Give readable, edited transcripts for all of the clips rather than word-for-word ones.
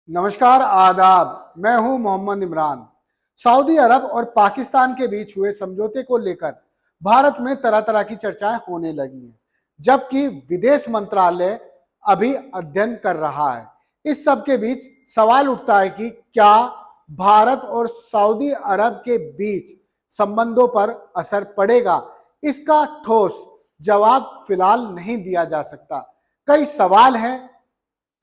नमस्कार, आदाब। मैं हूं मोहम्मद इमरान। सऊदी अरब और पाकिस्तान के बीच हुए समझौते को लेकर भारत में तरह तरह की चर्चाएं होने लगी हैं, जबकि विदेश मंत्रालय अभी अध्ययन कर रहा है। इस सब के बीच सवाल उठता है कि क्या भारत और सऊदी अरब के बीच संबंधों पर असर पड़ेगा। इसका ठोस जवाब फिलहाल नहीं दिया जा सकता। कई सवाल हैं।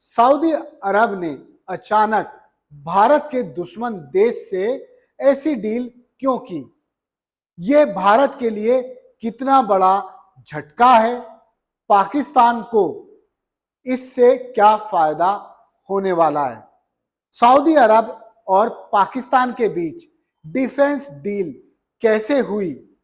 सऊदी अरब ने अचानक भारत के दुश्मन देश से ऐसी डील क्यों की? ये भारत के लिए कितना बड़ा झटका है? पाकिस्तान को इससे क्या फायदा होने वाला है? सऊदी अरब और पाकिस्तान के बीच डिफेंस डील कैसे हुई?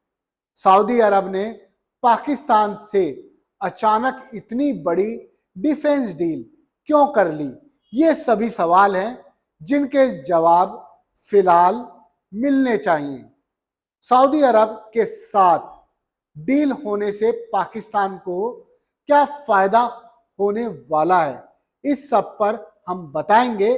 सऊदी अरब ने पाकिस्तान से अचानक इतनी बड़ी डिफेंस डील क्यों कर ली? ये सभी सवाल हैं जिनके जवाब फिलहाल मिलने चाहिए। सऊदी अरब के साथ डील होने से पाकिस्तान को क्या फायदा होने वाला है, इस सब पर हम बताएंगे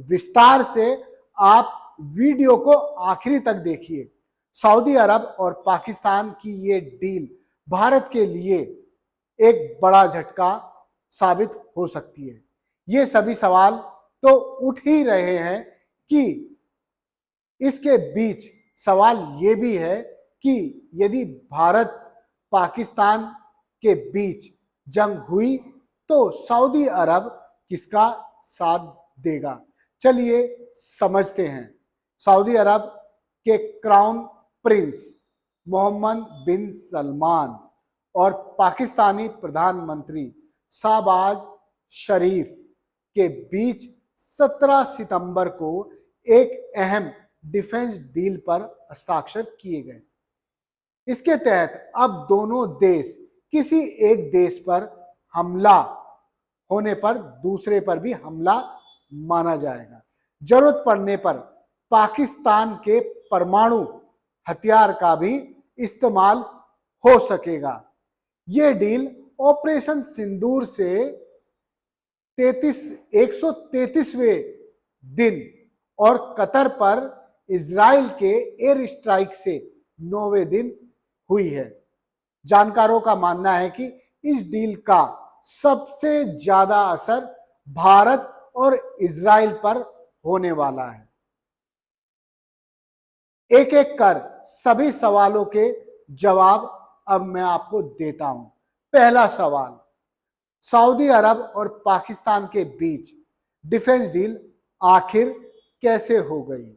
विस्तार से। आप वीडियो को आखिरी तक देखिए। सऊदी अरब और पाकिस्तान की ये डील भारत के लिए एक बड़ा झटका साबित हो सकती है। ये सभी सवाल तो उठ ही रहे हैं कि इसके बीच सवाल ये भी है कि यदि भारत पाकिस्तान के बीच जंग हुई तो सऊदी अरब किसका साथ देगा? चलिए समझते हैं। सऊदी अरब के क्राउन प्रिंस मोहम्मद बिन सलमान और पाकिस्तानी प्रधानमंत्री शहबाज शरीफ के बीच 17 सितंबर को एक अहम डिफेंस डील पर हस्ताक्षर किए गए। इसके तहत अब दोनों देश किसी एक देश पर हमला होने पर दूसरे पर भी हमला माना जाएगा। जरूरत पड़ने पर पाकिस्तान के परमाणु हथियार का भी इस्तेमाल हो सकेगा। ये डील ऑपरेशन सिंदूर से 133वें दिन और कतर पर इजराइल के एयर स्ट्राइक से 9वें दिन हुई है। जानकारों का मानना है कि इस डील का सबसे ज्यादा असर भारत और इजराइल पर होने वाला है। एक एक कर सभी सवालों के जवाब अब मैं आपको देता हूं। पहला सवाल, सऊदी अरब और पाकिस्तान के बीच डिफेंस डील आखिर कैसे हो गई?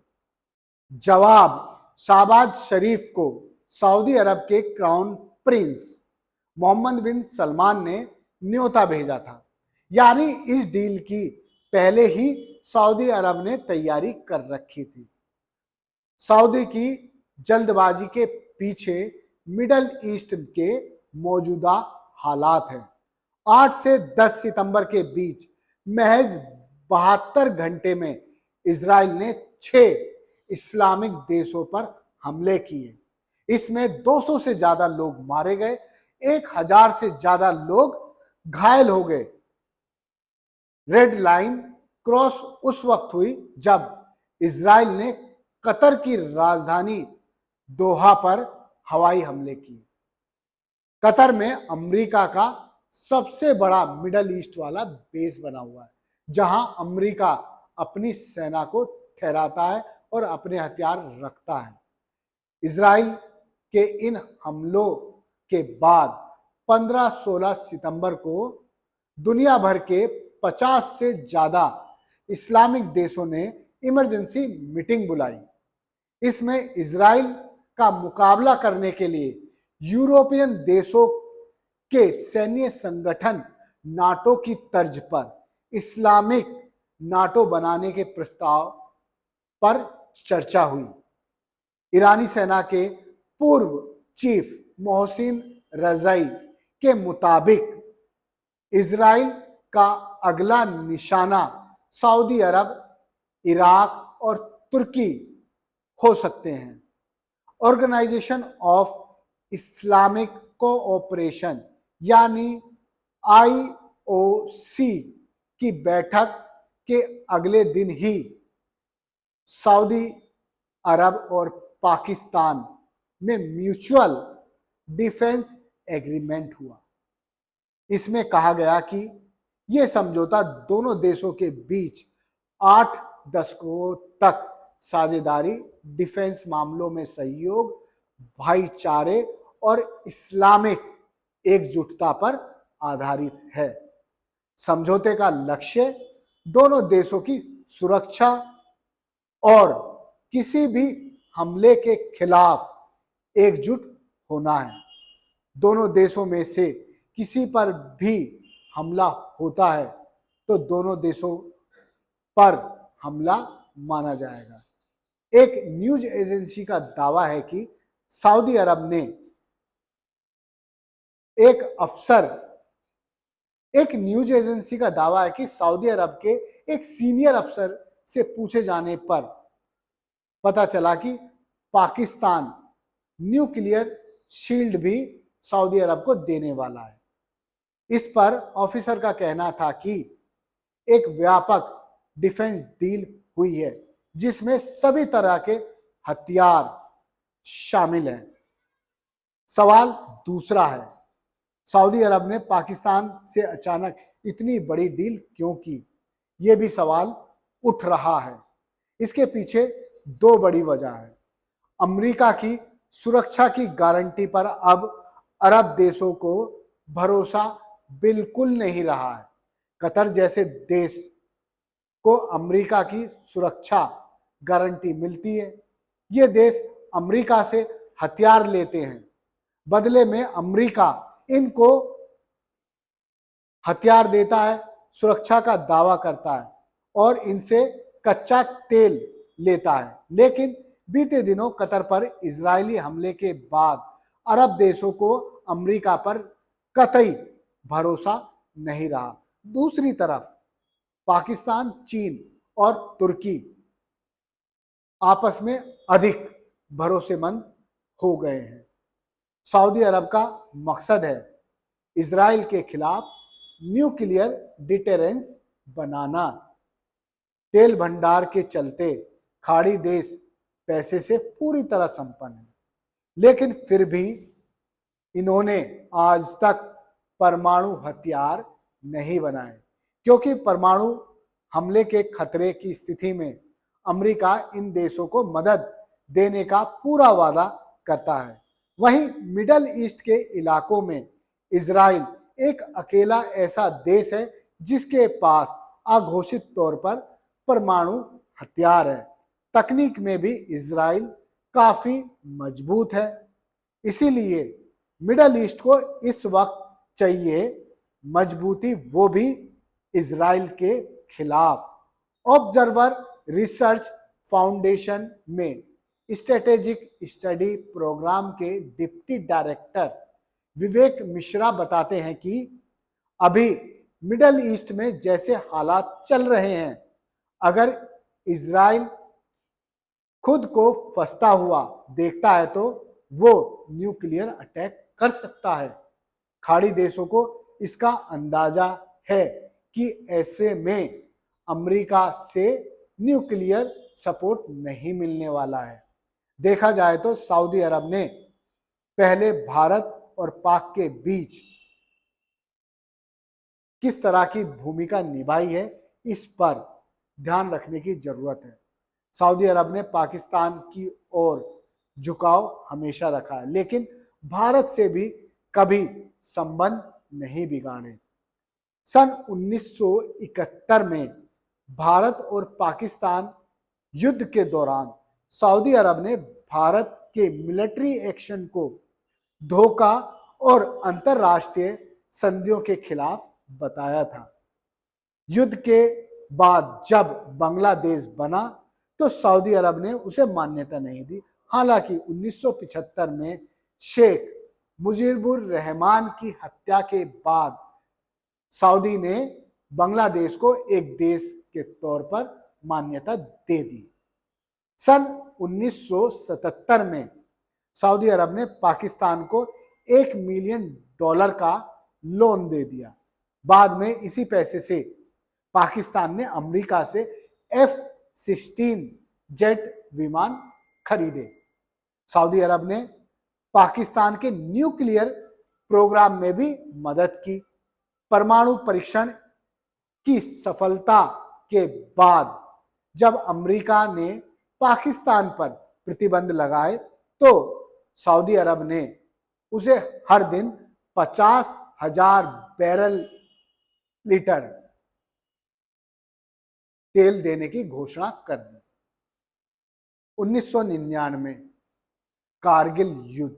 जवाब, शहबाज शरीफ को सऊदी अरब के क्राउन प्रिंस मोहम्मद बिन सलमान ने न्योता भेजा था। यानी इस डील की पहले ही सऊदी अरब ने तैयारी कर रखी थी। सऊदी की जल्दबाजी के पीछे मिडल ईस्ट के मौजूदा हालात हैं। 8 से 10 सितंबर के बीच महज 72 घंटे में इजराइल ने 6 इस्लामिक देशों पर हमले किए। इसमें 200 से ज्यादा लोग मारे गए, 1000 से ज्यादा लोग घायल हो गए। रेड लाइन क्रॉस उस वक्त हुई जब इजराइल ने कतर की राजधानी दोहा पर हवाई हमले किए। कतर में अमेरिका का सबसे बड़ा मिडल ईस्ट वाला बेस बना हुआ है, जहां अमेरिका अपनी सेना को ठहराता है और अपने हथियार रखता है। इजराइल के इन हमलों के बाद 15-16 सितंबर को दुनिया भर के 50 से ज्यादा इस्लामिक देशों ने इमरजेंसी मीटिंग बुलाई। इसमें इजराइल का मुकाबला करने के लिए यूरोपियन देशों के सैन्य संगठन नाटो की तर्ज पर इस्लामिक नाटो बनाने के प्रस्ताव पर चर्चा हुई। ईरानी सेना के पूर्व चीफ मोहसिन रजाई के मुताबिक इजराइल का अगला निशाना सऊदी अरब, इराक और तुर्की हो सकते हैं। ऑर्गेनाइजेशन ऑफ इस्लामिक कोऑपरेशन यानी IOC की बैठक के अगले दिन ही सऊदी अरब और पाकिस्तान में म्यूचुअल डिफेंस एग्रीमेंट हुआ। इसमें कहा गया कि यह समझौता दोनों देशों के बीच 8 दशकों तक साझेदारी, डिफेंस मामलों में सहयोग, भाईचारे और इस्लामिक एकजुटता पर आधारित है। समझौते का लक्ष्य दोनों देशों की सुरक्षा और किसी भी हमले के खिलाफ एकजुट होना है। दोनों देशों में से किसी पर भी हमला होता है तो दोनों देशों पर हमला माना जाएगा। एक न्यूज एजेंसी का दावा है कि सऊदी अरब ने एक न्यूज एजेंसी का दावा है कि सऊदी अरब के एक सीनियर अफसर से पूछे जाने पर पता चला कि पाकिस्तान न्यूक्लियर शील्ड भी सऊदी अरब को देने वाला है। इस पर ऑफिसर का कहना था कि एक व्यापक डिफेंस डील हुई है जिसमें सभी तरह के हथियार शामिल हैं। सवाल दूसरा है, सऊदी अरब ने पाकिस्तान से अचानक इतनी बड़ी डील क्यों की? यह भी सवाल उठ रहा है। इसके पीछे 2 बड़ी वजह है। अमेरिका की सुरक्षा की गारंटी पर अब अरब देशों को भरोसा बिल्कुल नहीं रहा है। कतर जैसे देश को अमेरिका की सुरक्षा गारंटी मिलती है। ये देश अमेरिका से हथियार लेते हैं, बदले में अमेरिका इनको हथियार देता है, सुरक्षा का दावा करता है और इनसे कच्चा तेल लेता है। लेकिन बीते दिनों कतर पर इजरायली हमले के बाद अरब देशों को अमेरिका पर कतई भरोसा नहीं रहा। दूसरी तरफ पाकिस्तान, चीन और तुर्की आपस में अधिक भरोसेमंद हो गए हैं। सऊदी अरब का मकसद है इजराइल के खिलाफ न्यूक्लियर डिटेरेंस बनाना। तेल भंडार के चलते खाड़ी देश पैसे से पूरी तरह संपन्न है, लेकिन फिर भी इन्होंने आज तक परमाणु हथियार नहीं बनाए, क्योंकि परमाणु हमले के खतरे की स्थिति में अमेरिका इन देशों को मदद देने का पूरा वादा करता है। वहीं मिडल ईस्ट के इलाकों में इजराइल एक अकेला ऐसा देश है जिसके पास अघोषित तौर पर परमाणु हथियार है। तकनीक में भी इजराइल काफी मजबूत है। इसीलिए मिडल ईस्ट को इस वक्त चाहिए मजबूती, वो भी इजराइल के खिलाफ। ऑब्जर्वर रिसर्च फाउंडेशन में स्ट्रेटेजिक स्टडी प्रोग्राम के डिप्टी डायरेक्टर विवेक मिश्रा बताते हैं कि अभी मिडल ईस्ट में जैसे हालात चल रहे हैं, अगर इजराइल खुद को फंसता हुआ देखता है तो वो न्यूक्लियर अटैक कर सकता है। खाड़ी देशों को इसका अंदाजा है कि ऐसे में अमेरिका से न्यूक्लियर सपोर्ट नहीं मिलने वाला है। देखा जाए तो सऊदी अरब ने पहले भारत और पाक के बीच किस तरह की भूमिका निभाई है, इस पर ध्यान रखने की जरूरत है। सऊदी अरब ने पाकिस्तान की ओर झुकाव हमेशा रखा है, लेकिन भारत से भी कभी संबंध नहीं बिगाड़े। सन 1971 में भारत और पाकिस्तान युद्ध के दौरान सऊदी अरब ने भारत के मिलिट्री एक्शन को धोखा और अंतरराष्ट्रीय संधियों के खिलाफ बताया था। युद्ध के बाद जब बांग्लादेश बना तो सऊदी अरब ने उसे मान्यता नहीं दी। हालांकि 1975 में शेख मुजीबुर रहमान की हत्या के बाद सऊदी ने बांग्लादेश को एक देश के तौर पर मान्यता दे दी। सन 1977 में सऊदी अरब ने पाकिस्तान को $1 मिलियन का लोन दे दिया। बाद में इसी पैसे से पाकिस्तान ने अमेरिका से F-16 जेट विमान खरीदे। सऊदी अरब ने पाकिस्तान के न्यूक्लियर प्रोग्राम में भी मदद की। परमाणु परीक्षण की सफलता के बाद जब अमेरिका ने पाकिस्तान पर प्रतिबंध लगाए तो सऊदी अरब ने उसे हर दिन 50,000 बैरल लीटर तेल देने की घोषणा कर दी। 1999 कारगिल युद्ध,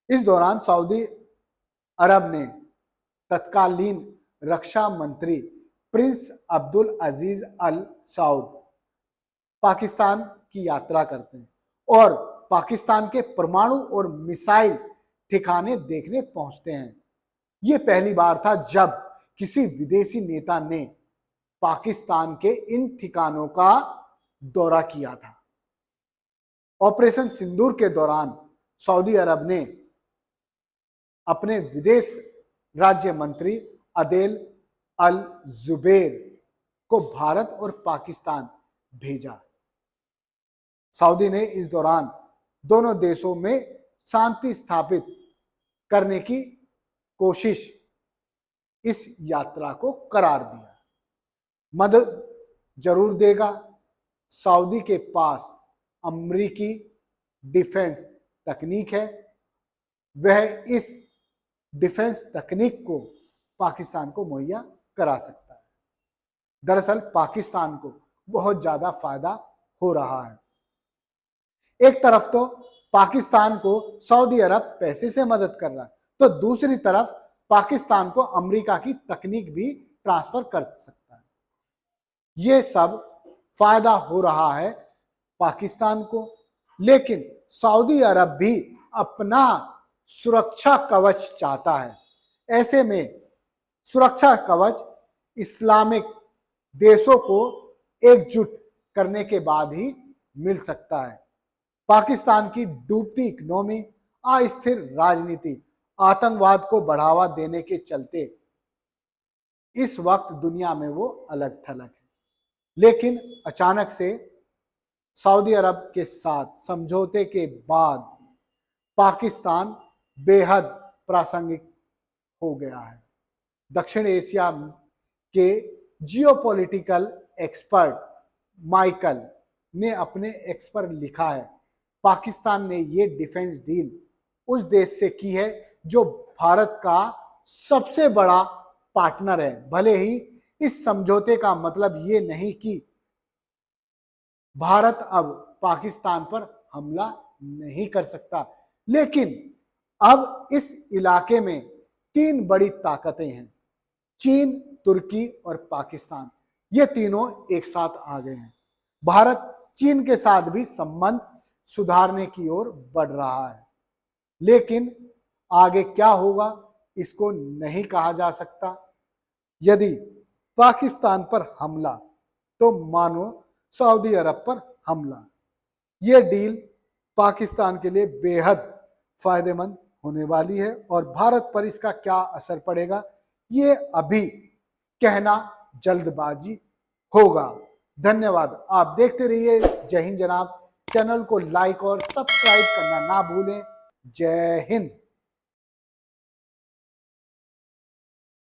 इस दौरान सऊदी अरब ने तत्कालीन रक्षा मंत्री प्रिंस अब्दुल अजीज अल सऊद पाकिस्तान की यात्रा करते हैं और पाकिस्तान के परमाणु और मिसाइल ठिकाने देखने पहुंचते हैं। यह पहली बार था जब किसी विदेशी नेता ने पाकिस्तान के इन ठिकानों का दौरा किया था। ऑपरेशन सिंदूर के दौरान सऊदी अरब ने अपने विदेश राज्य मंत्री अदेल अल जुबैर को भारत और पाकिस्तान भेजा। सऊदी ने इस दौरान दोनों देशों में शांति स्थापित करने की कोशिश इस यात्रा को करार दिया। मदद जरूर देगा। सऊदी के पास अमेरिकी डिफेंस तकनीक है, वह इस डिफेंस तकनीक को पाकिस्तान को मुहैया करा सकता है। दरअसल पाकिस्तान को बहुत ज्यादा फायदा हो रहा है। एक तरफ तो पाकिस्तान को सऊदी अरब पैसे से मदद कर रहा है, तो दूसरी तरफ पाकिस्तान को अमेरिका की तकनीक भी ट्रांसफर कर सकता है। ये सब फायदा हो रहा है पाकिस्तान को, लेकिन सऊदी अरब भी अपना सुरक्षा कवच चाहता है। ऐसे में सुरक्षा कवच इस्लामिक देशों को एकजुट करने के बाद ही मिल सकता है। पाकिस्तान की डूबती इकोनॉमी, अस्थिर राजनीति, आतंकवाद को बढ़ावा देने के चलते इस वक्त दुनिया में वो अलग थलग है। लेकिन अचानक से सऊदी अरब के साथ समझौते के बाद पाकिस्तान बेहद प्रासंगिक हो गया है। दक्षिण एशिया के जियोपॉलिटिकल एक्सपर्ट माइकल ने अपने एक्स पर लिखा है, पाकिस्तान ने ये डिफेंस डील उस देश से की है जो भारत का सबसे बड़ा पार्टनर है। भले ही इस समझौते का मतलब ये नहीं कि भारत अब पाकिस्तान पर हमला नहीं कर सकता, लेकिन अब इस इलाके में तीन बड़ी ताकतें हैं, चीन, तुर्की और पाकिस्तान। ये तीनों एक साथ आ गए हैं। भारत चीन के साथ भी संबंध सुधारने की ओर बढ़ रहा है, लेकिन आगे क्या होगा इसको नहीं कहा जा सकता। यदि पाकिस्तान पर हमला तो मानो सऊदी अरब पर हमला। यह डील पाकिस्तान के लिए बेहद फायदेमंद होने वाली है और भारत पर इसका क्या असर पड़ेगा ये अभी कहना जल्दबाजी होगा। धन्यवाद। आप देखते रहिए जय हिंद जनाब। चैनल को लाइक और सब्सक्राइब करना ना भूलें। जय हिंद।